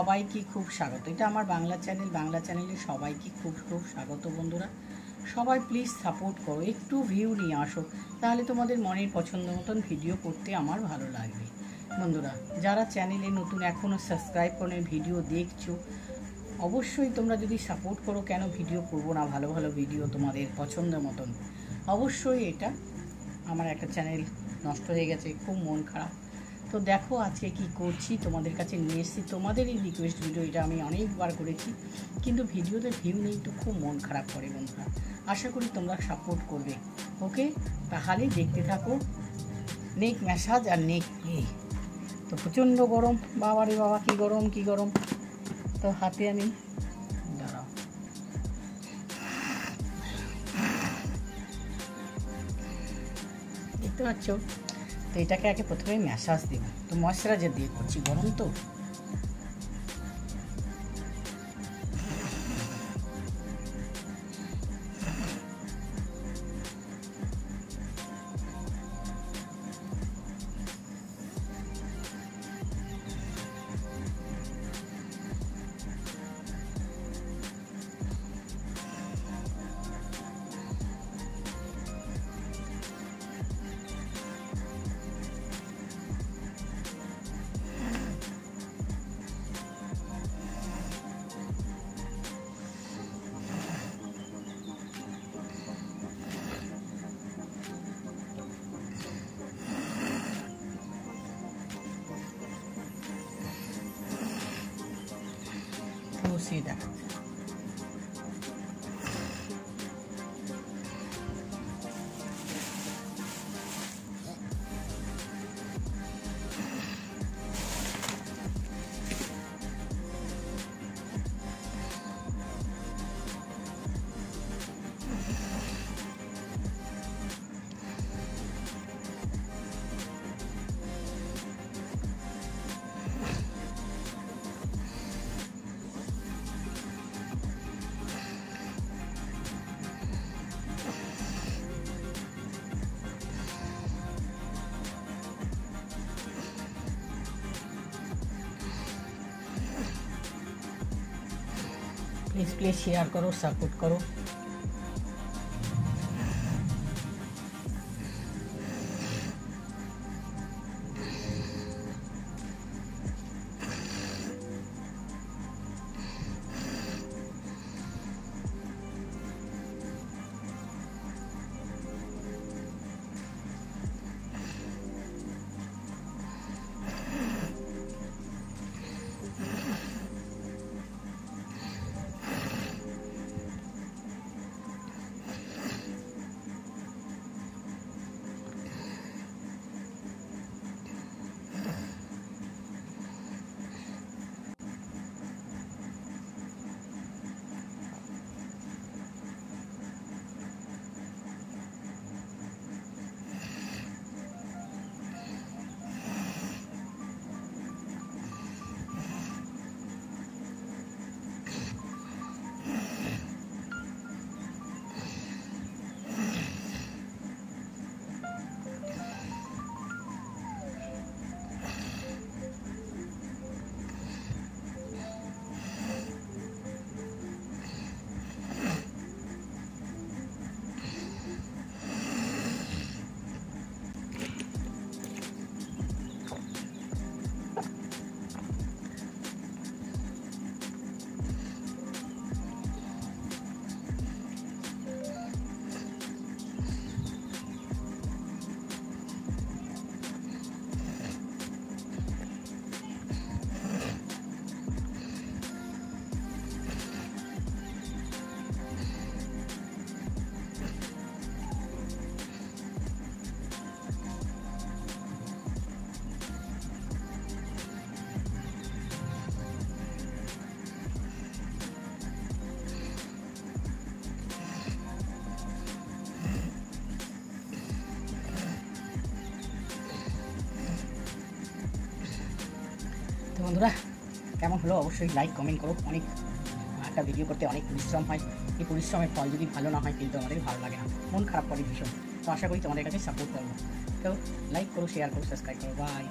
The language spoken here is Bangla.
সবাইকে খুব স্বাগত। এটা আমার বাংলা চ্যানেলে সবাইকে খুব খুব স্বাগত বন্ধুরা। সবাই প্লিজ সাপোর্ট করো, একটু ভিউ নিয়ে আসো, তাহলে তোমাদের মনের পছন্দ মতন ভিডিও করতে আমার ভালো লাগবে। বন্ধুরা যারা চ্যানেলে নতুন এখনও সাবস্ক্রাইব করে ভিডিও দেখছো, অবশ্যই তোমরা যদি সাপোর্ট করো, কেন ভিডিও করবো না, ভালো ভালো ভিডিও তোমাদের পছন্দ মতন। অবশ্যই এটা আমার একটা চ্যানেল নষ্ট হয়ে গেছে, খুব মন খারাপ। তো দেখো আজকে কি করছি, তোমাদের কাছে নিয়ে এসেছি তোমাদেরই রিকোয়েস্ট ভিডিও। এটা আমি অনেকবার করেছি, কিন্তু ভিডিওতে ভিউ নেই, তো খুব মন খারাপ করে বন্ধুরা। আশা করি তোমরা সাপোর্ট করবে। ওকে, তাহলে দেখতে থাকো নেক ম্যাসাজ আর নেক প্লে। তো প্রচণ্ড গরম, বাবারে বাবা কী গরম কী গরম। তো হাতে আমি দাঁড়াও, দেখতে পাচ্ছ। তো এটাকে আগে প্রথমে ম্যাসাজ দেব, তো ময়শ্চারাইজার দিয়ে করছি, গরম তো। বসিয়ে দেখা प्लीज़ शेयर करो, सपोर्ट करो। তো বন্ধুরা কেমন হলো অবশ্যই লাইক কমেন্ট করো। অনেক একটা ভিডিও করতে অনেক পরিশ্রম হয়, এই পরিশ্রমের ফল যদি ভালো না হয় কিন্তু আমাদের ভালো লাগে না, মন খারাপ করে ভীষণ। তো আশা করি তোমাদের কাছে সাপোর্ট করবো। তো লাইক করো, শেয়ার করো, সাবস্ক্রাইব করো। বাই।